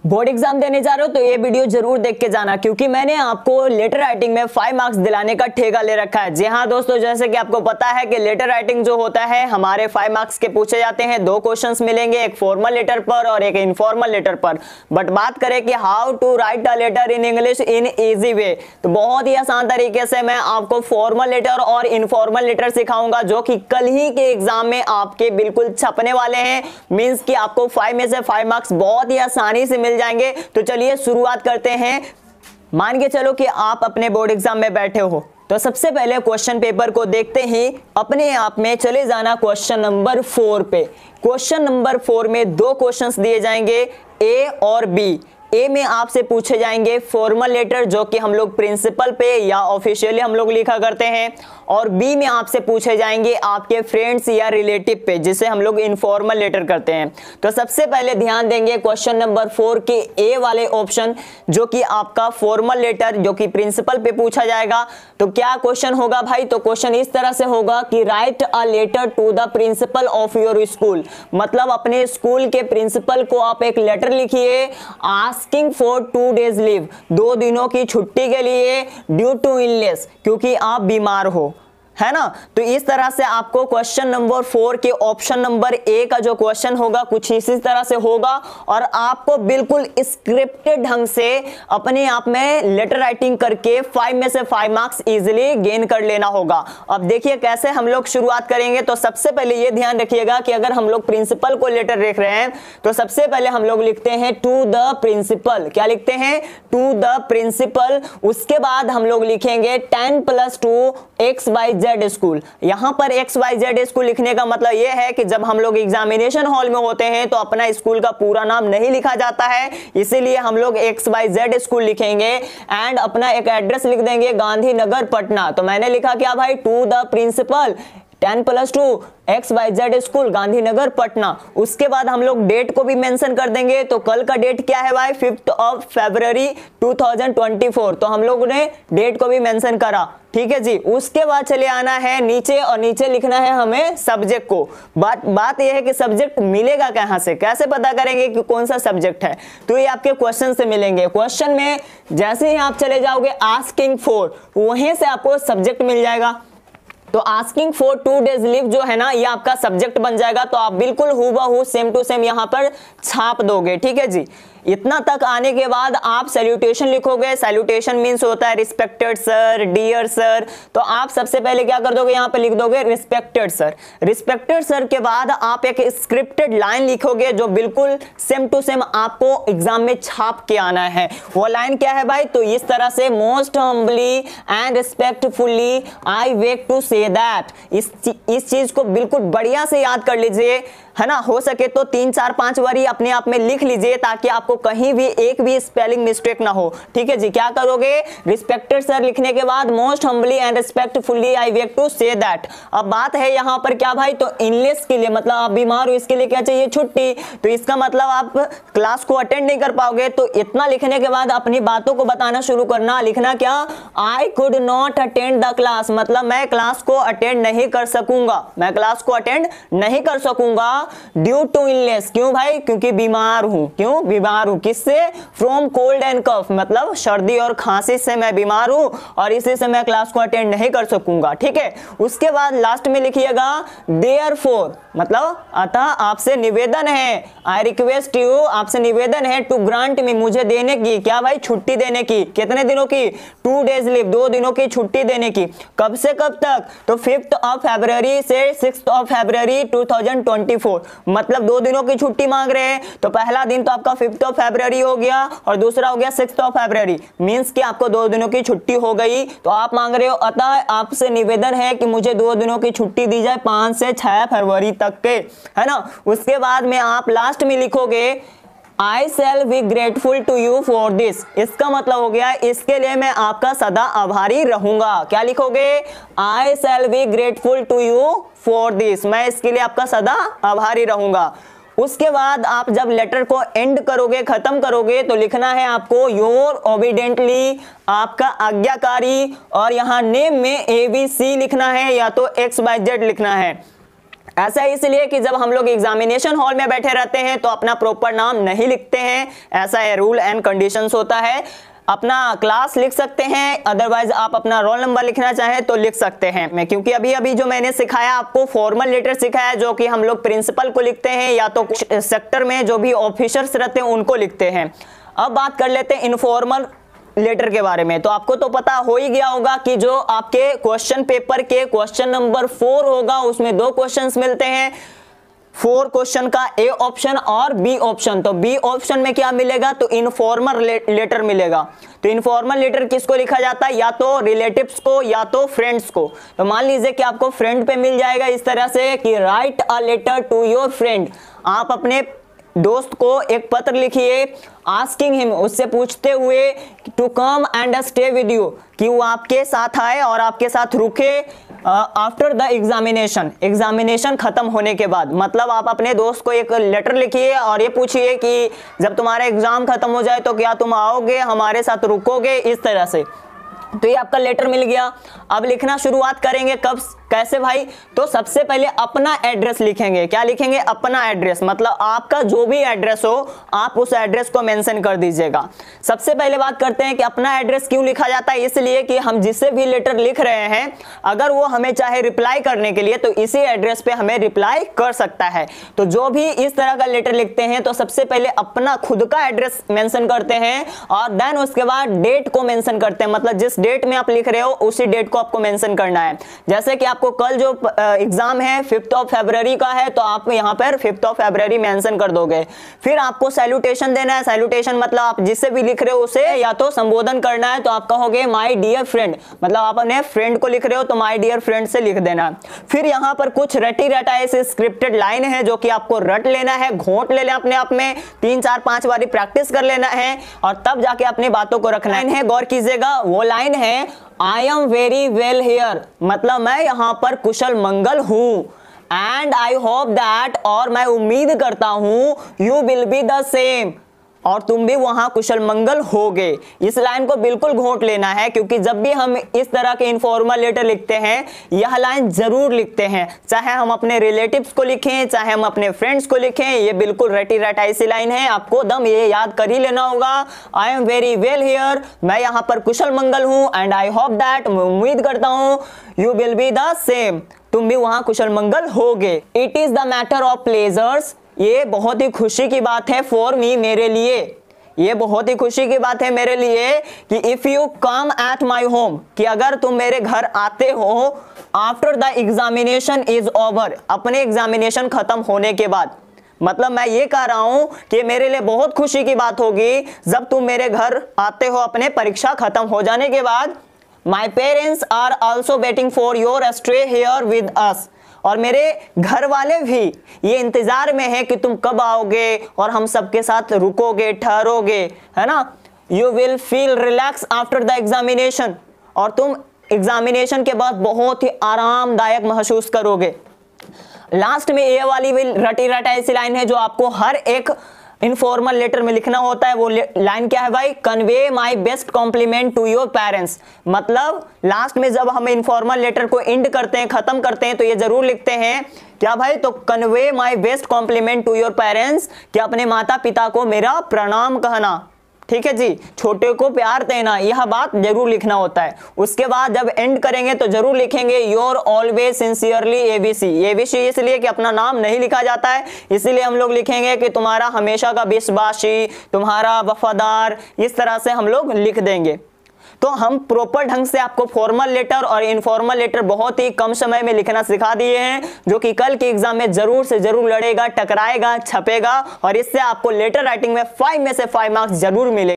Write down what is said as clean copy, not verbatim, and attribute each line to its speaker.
Speaker 1: Board exam देने जा रहे हो तो ये वीडियो जरूर देख के जाना, क्योंकि मैंने आपको लेटर राइटिंग में 5 मार्क्स दिलाने का ठेका ले रखा है। जी हाँ दोस्तों, जैसे कि आपको पता है कि लेटर राइटिंग जो होता है हमारे 5 मार्क्स के पूछे जाते हैं। 2 क्वेश्चंस मिलेंगे, एक फॉर्मल लेटर पर और एक इनफॉर्मल लेटर पर। बट बात करें कि how to write a letter in English in easy way, तो बहुत ही आसान तरीके से मैं आपको फॉर्मल लेटर और इनफॉर्मल लेटर सिखाऊंगा, जो कि कल ही के एग्जाम में आपके बिल्कुल छपने वाले हैं। मींस कि आपको 5 में से 5 मार्क्स बहुत ही आसानी से मिल जाएंगे। तो चलिए शुरुआत करते हैं। मान के चलो कि आप अपने बोर्ड एग्जाम में बैठे हो, तो सबसे पहले क्वेश्चन पेपर को देखते ही अपने आप में चले जाना क्वेश्चन नंबर 4 पे। क्वेश्चन नंबर 4 में 2 क्वेश्चंस दिए जाएंगे, ए और बी। ए में आपसे पूछे जाएंगे फॉर्मल लेटर, जो कि हम लोग प्रिंसिपल पे या ऑफिशियली हम लोग लिखा करते हैं, और बी में आपसे पूछे जाएंगे आपके फ्रेंड्स या रिलेटिव पे, जिसे हम लोग इनफॉर्मल लेटर करते हैं। तो सबसे पहले ध्यान देंगे क्वेश्चन नंबर 4 के ए वाले ऑप्शन, जो कि आपका फॉर्मल लेटर जो कि प्रिंसिपल पे पूछा जाएगा। तो क्या क्वेश्चन होगा भाई? तो क्वेश्चन इस तरह से होगा कि write a letter to the principal of your school, मतलब अपने स्कूल के प्रिंसिपल को आप एक लेटर लिखिए आस्किंग फॉर 2 डेज लीव, 2 दिनों की छुट्टी के लिए, ड्यू टू इलनेस, क्योंकि आप बीमार हो, है ना। तो इस तरह से आपको क्वेश्चन नंबर 4 के ऑप्शन नंबर ए का जो क्वेश्चन होगा कुछ इसी तरह से होगा, और आपको बिल्कुल स्क्रिप्टेड ढंग से अपने आप में लेटर राइटिंग करके 5 में से 5 मार्क्स इजीली गेन कर लेना होगा। अब देखिए कैसे हम लोग शुरुआत करेंगे। तो सबसे पहले ये ध्यान रखिएगा कि अगर हम लोग प्रिंसिपल को लेटर लिख रहे हैं तो सबसे पहले हम लोग लिखते हैं टू द प्रिंसिपल। क्या लिखते हैं? To the principal. उसके बाद हम लोग लिखेंगे 10+2 XYZ स्कूल। यहां पर XYZ स्कूल लिखने का मतलब यह है कि जब हम लोग एग्जामिनेशन हॉल में होते हैं तो अपना स्कूल का पूरा नाम नहीं लिखा जाता है, इसीलिए हम लोग XYZ स्कूल लिखेंगे एंड अपना एक एड्रेस लिख देंगे, गांधीनगर पटना। तो मैंने लिखा क्या भाई? To the principal 10+2 XYZ school Gandhinagar Patna. उसके बाद हम लोग डेट को भी मेंशन कर देंगे। तो कल का डेट क्या है भाई? 5 फरवरी 2024। तो हम लोगों ने डेट को भी मेंशन करा, ठीक है जी। उसके बाद चले आना है नीचे, और नीचे लिखना है हमें सब्जेक्ट को। बात यह है कि सब्जेक्ट मिलेगा कहां से, कैसे पता करेंगे कि कौन सा सब्जेक्ट है? तो ये आपके क्वेश्चन से मिलेंगे। क्वेश्चन में जैसे ही आप चले जाओगे आस्किंग फॉर, वहीं से आपको सब्जेक्ट मिल जाएगा। तो आस्किंग फॉर 2 डेज लीव जो है ना, ये आपका सब्जेक्ट बन जाएगा। तो आप बिल्कुल हूबहू सेम टू सेम यहां पर छाप दोगे, ठीक है जी। इतना तक आने के बाद आप सैल्यूटेशन लिखोगे। सैल्यूटेशन मींस होता है रिस्पेक्टेड सर, डियर सर। तो आप सबसे पहले क्या कर दोगे? यहाँ पे लिख दोगे रिस्पेक्टेड सर। रिस्पेक्टेड सर के बाद आप एक स्क्रिप्टेड लाइन लिखोगे, जो बिल्कुल सेम टू सेम आपको एग्जाम में छाप के आना है। वो लाइन क्या है भाई? तो इस तरह से, most humbly and respectfully I beg to say that. इस चीज को बिल्कुल बढ़िया से याद कर लीजिए, है ना। हो सके तो 3, 4, 5 बारी अपने आप में लिख लीजिए, ताकि आपको कहीं भी एक भी स्पेलिंग मिस्टेक ना हो, ठीक है जी। क्या करोगे? रिस्पेक्टेड सर लिखने के बाद most humbly and respectfully I beg to say that. अब बात है यहाँ पर क्या भाई? तो इलनेस के लिए, मतलब आप बीमार हो, इसके लिए क्या चाहिए? छुट्टी। तो इसका मतलब आप क्लास को अटेंड नहीं कर पाओगे। तो इतना लिखने के बाद अपनी बातों को बताना शुरू करना। लिखना क्या? I could not attend the class, मतलब मैं क्लास को अटेंड नहीं कर सकूंगा, मैं क्लास को अटेंड नहीं कर सकूंगा ड्यू टू इलनेस। क्यों भाई? क्योंकि बीमार हूं। क्यों बीमार हूं? किससे? फ्रॉम कोल्ड एंड कफ, मतलब सर्दी और खांसी से मैं बीमार हूं, और इसी से मैं क्लास को अटेंड नहीं कर सकूंगा, ठीक है। उसके बाद लास्ट में लिखिएगा देयरफॉर, मतलब अतः आपसे निवेदन है, आई रिक्वेस्ट यू, आपसे निवेदन है, टू ग्रांट मी, मुझे देने की। क्या भाई? छुट्टी देने की। कितने दिनों की? 2 डेज लीव, 2 दिनों की छुट्टी देने की। कब से कब तक? तो 5 फरवरी से 6 फरवरी 2024, मतलब 2 दिनों की छुट्टी मांग रहे हैं। तो पहला दिन तो आपका 5 फरवरी हो गया, और दूसरा हो गया 6 फरवरी, मींस कि आपको 2 दिनों की छुट्टी हो गई। तो आप मांग रहे हो, अतः आपसे निवेदन है कि मुझे 2 दिनों की छुट्टी दी जाए 5 से 6 फरवरी तक के, है ना। उसके बाद में आप लास्ट में लिखोगे I shall be grateful to you for this। इसका मतलब हो गया इसके लिए मैं आपका सदा आभारी रहूंगा। क्या लिखोगे? I shall be grateful to you for this, मैं इसके लिए आपका सदा आभारी रहूंगा। उसके बाद आप जब लेटर को एंड करोगे, खत्म करोगे, तो लिखना है आपको योर ओबीडेंटली, आपका आज्ञाकारी, और यहाँ नेम में ABC लिखना है या तो XYZ लिखना है। ऐसा इसलिए कि जब हम लोग एग्जामिनेशन हॉल में बैठे रहते हैं तो अपना प्रॉपर नाम नहीं लिखते हैं, ऐसा है रूल एंड कंडीशंस होता है। अपना क्लास लिख सकते हैं, अदरवाइज आप अपना रोल नंबर लिखना चाहें तो लिख सकते हैं। मैं क्योंकि अभी जो मैंने सिखाया आपको फॉर्मल लेटर सिखाया जो कि हम लोग प्रिंसिपल को लिखते हैं या तो सेक्टर में जो भी ऑफिसर्स रहते हैं उनको लिखते हैं। अब बात कर लेते हैं इनफॉर्मल लेटर के बारे में। तो आपको तो पता हो ही गया होगा कि जो आपके क्वेश्चन पेपर के क्वेश्चन नंबर 4 होगा उसमें 2 क्वेश्चंस मिलते हैं, 4 क्वेश्चन का ए ऑप्शन और बी ऑप्शन। तो बी ऑप्शन में क्या मिलेगा, तो इनफॉर्मल लेटर मिलेगा। तो इनफॉर्मल लेटर किसको लिखा जाता है, या तो रिलेटिव्स को या तो फ्रेंड्स को। तो मान लीजिए कि आपको फ्रेंड पे मिल जाएगा इस तरह से कि write a letter to your friend, आप अपने दोस्त को एक पत्र लिखिए आस्किंग हिम, उससे पूछते हुए to come and stay with you, कि वो आपके साथ आए और आपके साथ रुके आफ्टर द एग्जामिनेशन खत्म होने के बाद। मतलब आप अपने दोस्त को एक लेटर लिखिए और ये पूछिए कि जब तुम्हारा एग्जाम खत्म हो जाए तो क्या तुम आओगे, हमारे साथ रुकोगे, इस तरह से। तो ये आपका लेटर मिल गया। अब लिखना शुरुआत करेंगे कब, कैसे भाई, तो सबसे पहले अपना एड्रेस लिखेंगे। क्या लिखेंगे, अपना एड्रेस, मतलब आपका जो भी एड्रेस हो आप उस एड्रेस को मेंशन कर दीजिएगा। सबसे पहले बात करते हैं कि अपना एड्रेस क्यों लिखा जाता है, इसलिए कि हम जिससे भी लेटर लिख रहे हैं अगर वो हमें चाहे रिप्लाई करने के लिए तो इसी एड्रेस पे हमें रिप्लाई कर सकता है। तो जो भी इस तरह का लेटर लिखते हैं तो सबसे पहले अपना खुद का एड्रेस मेंशन करते हैं और देन उसके बाद डेट को मेंशन करते हैं, मतलब जिस डेट में आप लिख रहे हो उसी डेट को आपको मेंशन करना है। जैसे कि आपको कल जो एग्जाम है 5 फरवरी का है तो आप यहाँ पर 5 फरवरी मेंशन कर दोगे। फिर आपको सैल्यूटेशन देना है, सैल्यूटेशन मतलब आप जिससे भी लिख रहे हो उसे या तो संबोधन करना है, तो आप कहोगे माय डियर फ्रेंड, मतलब आप अपने फ्रेंड को लिख रहे हो तो माय डियर फ्रेंड से लिख देना। फिर यहाँ पर कुछ रटी रटाई से स्क्रिप्टेड लाइन है जो कि आपको रट लेना है, घोंट लेना अपने आप में, 3 4 5 बारी प्रैक्टिस कर लेना है और तब जाके अपनी बातों को रखना है। गौर कीजिएगा, वो लाइन है I am very well here, मतलब मैं यहाँ पर कुशल मंगल हूं, एंड आई होप दैट, और मैं उम्मीद करता हूं you will be the same, और तुम भी वहां कुशल मंगल होगे। इस लाइन को बिल्कुल घोंट लेना है क्योंकि जब भी हम इस तरह के इनफॉर्मल लेटर लिखते हैं यह लाइन जरूर लिखते हैं, चाहे हम अपने रिलेटिव्स को लिखें चाहे हम अपने फ्रेंड्स को लिखें, ये बिल्कुल रटी रटाई सी लाइन है, आपको दम ये याद कर ही लेना होगा। I am very well here, मैं यहाँ पर कुशल मंगल हूँ, एंड आई होप दैट, मैं उम्मीद करता हूँ, you will be the same, तुम भी वहां कुशल मंगल होगे। It is the matter of pleasures, ये बहुत ही खुशी की बात है, फॉर मी, मेरे लिए, ये बहुत ही खुशी की बात है मेरे लिए कि if you come at my home, कि अगर तुम मेरे घर आते हो after the examination is over, अपने एग्जामिनेशन खत्म होने के बाद। मतलब मैं ये कह रहा हूं कि मेरे लिए बहुत खुशी की बात होगी जब तुम मेरे घर आते हो अपने परीक्षा खत्म हो जाने के बाद। My parents are also waiting for your stay here with us, और मेरे घर वाले भी ये इंतजार में है कि तुम कब आओगे और हम सबके साथ रुकोगे, ठहरोगे, है ना। You will feel relax after the examination, और तुम एग्जामिनेशन के बाद बहुत ही आरामदायक महसूस करोगे। लास्ट में ये वाली भी रटी रटाई सी लाइन है जो आपको हर एक इनफॉर्मल लेटर में लिखना होता है। वो लाइन क्या है भाई, convey my best compliment to your parents, मतलब लास्ट में जब हम इनफॉर्मल लेटर को एंड करते हैं, खत्म करते हैं, तो ये जरूर लिखते हैं क्या भाई, तो convey my best compliment to your parents, कि अपने माता पिता को मेरा प्रणाम कहना, ठीक है जी, छोटे को प्यार देना, यह बात जरूर लिखना होता है। उसके बाद जब एंड करेंगे तो जरूर लिखेंगे your always sincerely ABC. ABC इसलिए कि अपना नाम नहीं लिखा जाता है, इसीलिए हम लोग लिखेंगे कि तुम्हारा हमेशा का विश्वासी, तुम्हारा वफादार, इस तरह से हम लोग लिख देंगे। तो हम प्रॉपर ढंग से आपको फॉर्मल लेटर और इनफॉर्मल लेटर बहुत ही कम समय में लिखना सिखा दिए हैं, जो कि कल के एग्जाम में जरूर से जरूर लड़ेगा, टकराएगा, छपेगा, और इससे आपको लेटर राइटिंग में 5 में से 5 मार्क्स जरूर मिलेगा।